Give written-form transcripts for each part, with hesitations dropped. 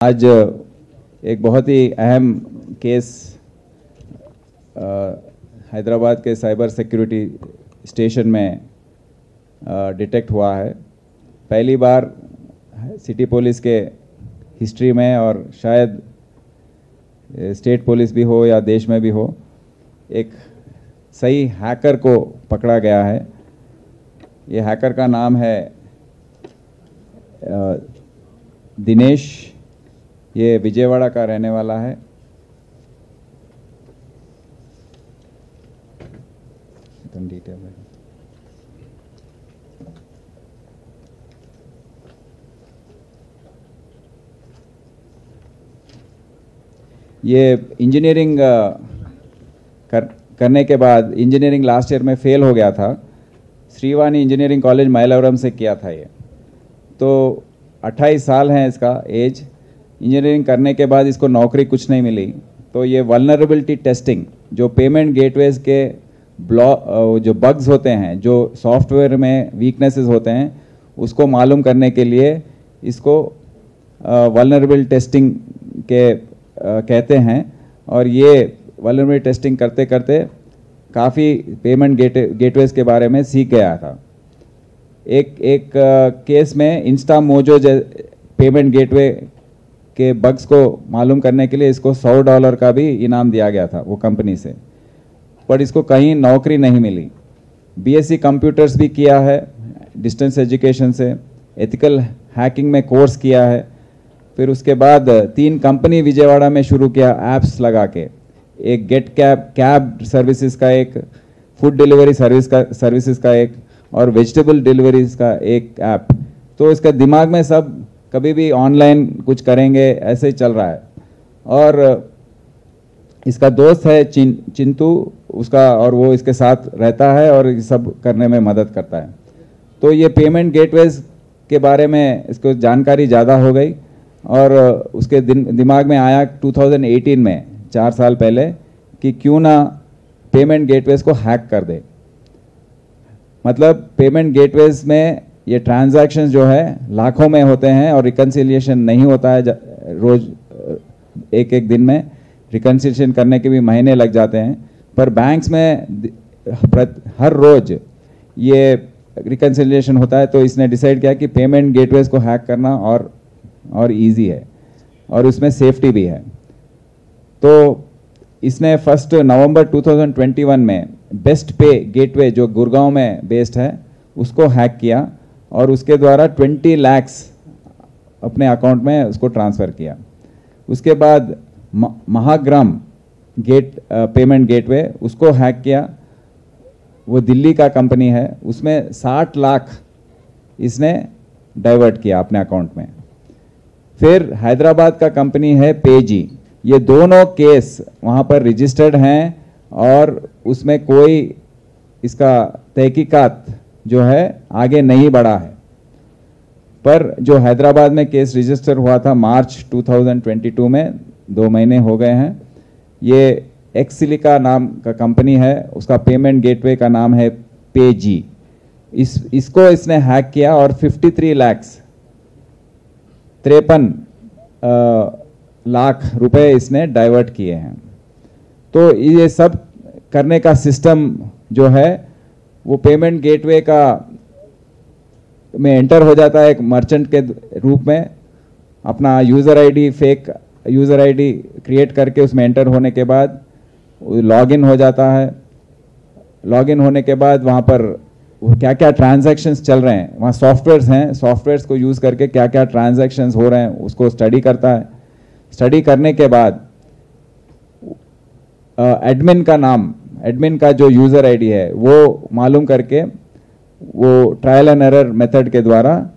आज एक बहुत ही अहम केस हैदराबाद के साइबर सिक्योरिटी स्टेशन में डिटेक्ट हुआ है। पहली बार सिटी पुलिस के हिस्ट्री में, और शायद स्टेट पुलिस भी हो या देश में भी हो, एक सही हैकर को पकड़ा गया है। ये हैकर का नाम है दिनेश। ये विजयवाड़ा का रहने वाला है। डिटेल है। ये इंजीनियरिंग करने के बाद, इंजीनियरिंग लास्ट ईयर में फेल हो गया था। श्रीवाणी इंजीनियरिंग कॉलेज माइलावरम से किया था ये। तो 28 साल हैं इसका एज। इंजीनियरिंग करने के बाद इसको नौकरी कुछ नहीं मिली, तो ये वल्नरेबिलिटी टेस्टिंग, जो पेमेंट गेटवेज के जो बग्स होते हैं, जो सॉफ्टवेयर में वीकनेसेस होते हैं, उसको मालूम करने के लिए इसको वल्नरेबिलिटी टेस्टिंग के कहते हैं। और ये वल्नरेबिलिटी टेस्टिंग करते करते काफ़ी पेमेंट गेटवेज के बारे में सीख गया था। एक केस में इंस्टामोजो पेमेंट गेटवे के बग्स को मालूम करने के लिए इसको $100 का भी इनाम दिया गया था वो कंपनी से, पर इसको कहीं नौकरी नहीं मिली। बीएससी कंप्यूटर्स भी किया है डिस्टेंस एजुकेशन से, एथिकल हैकिंग में कोर्स किया है। फिर उसके बाद 3 कंपनी विजयवाड़ा में शुरू किया ऐप्स लगा के। एक गेट कैब सर्विसेज का, एक फूड डिलीवरी सर्विसेज का एक, और वेजिटेबल डिलीवरीज का एक ऐप। तो इसका दिमाग में सब कभी भी ऑनलाइन कुछ करेंगे ऐसे ही चल रहा है। और इसका दोस्त है चिंटू उसका, और वो इसके साथ रहता है और ये सब करने में मदद करता है। तो ये पेमेंट गेटवेज के बारे में इसको जानकारी ज़्यादा हो गई, और उसके दिमाग में आया 2018 में, 4 साल पहले, कि क्यों ना पेमेंट गेटवेज को हैक कर दे। मतलब पेमेंट गेटवेज में ये ट्रांजैक्शंस जो है लाखों में होते हैं, और रिकन्सिलिएशन नहीं होता है रोज, एक दिन में रिकन्सिलिएशन करने के भी महीने लग जाते हैं। पर बैंक्स में हर रोज ये रिकन्सिलिएशन होता है। तो इसने डिसाइड किया कि पेमेंट गेटवेज को हैक करना और इजी है, और उसमें सेफ्टी भी है। तो इसने 1 नवंबर 2021 में बेस्ट पे गेटवे, जो गुड़गांव में बेस्ड है, उसको हैक किया, और उसके द्वारा 20 लाख अपने अकाउंट में उसको ट्रांसफ़र किया। उसके बाद महाग्राम पेमेंट गेटवे, उसको हैक किया। वो दिल्ली का कंपनी है, उसमें 60 लाख इसने डाइवर्ट किया अपने अकाउंट में। फिर हैदराबाद का कंपनी है पेजी। ये दोनों केस वहाँ पर रजिस्टर्ड हैं, और उसमें कोई इसका तहकीकात जो है आगे नहीं बढ़ा है। पर जो हैदराबाद में केस रजिस्टर हुआ था मार्च 2022 में, 2 महीने हो गए हैं। ये एक्सिलिका नाम का कंपनी है, उसका पेमेंट गेटवे का नाम है पेजी। इसको इसने हैक किया, और 53 लाख रुपए इसने डाइवर्ट किए हैं। तो ये सब करने का सिस्टम जो है, वो पेमेंट गेटवे का में एंटर हो जाता है एक मर्चेंट के रूप में। अपना user ID, fake user ID create करके उसमें एंटर होने के बाद लॉगिन हो जाता है। लॉगिन होने के बाद वहाँ पर क्या क्या ट्रांजैक्शंस चल रहे हैं, वहाँ सॉफ्टवेयर्स हैं, सॉफ्टवेयर्स को यूज़ करके क्या क्या ट्रांजैक्शंस हो रहे हैं उसको स्टडी करता है। स्टडी करने के बाद एडमिन का नाम, एडमिन का जो यूज़र आईडी है, वो मालूम करके वो ट्रायल एंड एरर मेथड के द्वारा,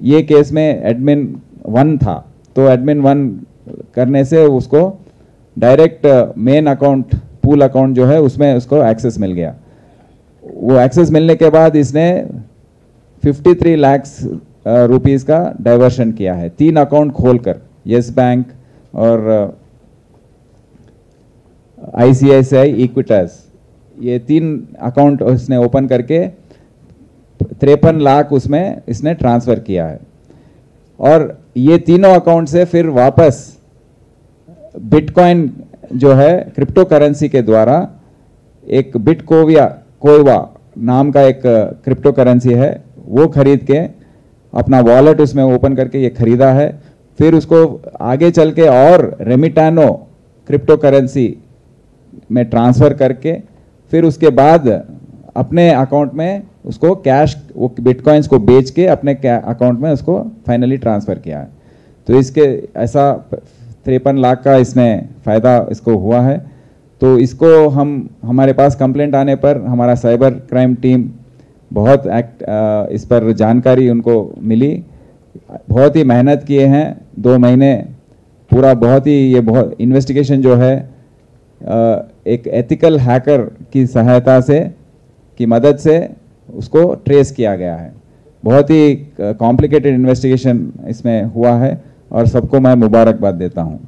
ये केस में एडमिन 1 था, तो एडमिन 1 करने से उसको direct main account, pool account जो है, उसमें उसको एक्सेस मिल गया। वो एक्सेस मिलने के बाद इसने 53 लाख रुपीस का डाइवर्शन किया है 3 अकाउंट खोलकर, येस बैंक और ICICI इक्विटास, ये 3 अकाउंट उसने ओपन करके 53 लाख उसमें इसने ट्रांसफ़र किया है। और ये तीनों अकाउंट से फिर वापस बिटकॉइन जो है क्रिप्टो करेंसी के द्वारा एक कोयवा नाम का एक क्रिप्टो करेंसी है, वो खरीद के अपना वॉलेट उसमें ओपन करके ये खरीदा है। फिर उसको आगे चल के और रेमिटानो क्रिप्टो करेंसी में ट्रांसफ़र करके फिर उसके बाद अपने अकाउंट में उसको कैश, वो बिटकॉइंस को बेच के अपने अकाउंट में उसको फाइनली ट्रांसफ़र किया है। तो इसके ऐसा 53 लाख का इसमें फ़ायदा इसको हुआ है। तो इसको हमारे पास कंप्लेंट आने पर हमारा साइबर क्राइम टीम बहुत इस पर जानकारी उनको मिली, बहुत ही मेहनत किए हैं 2 महीने पूरा, बहुत इन्वेस्टिगेशन जो है एक एथिकल हैकर की सहायता से की मदद से उसको ट्रेस किया गया है। बहुत ही कॉम्प्लिकेटेड इन्वेस्टिगेशन इसमें हुआ है और सबको मैं मुबारकबाद देता हूँ।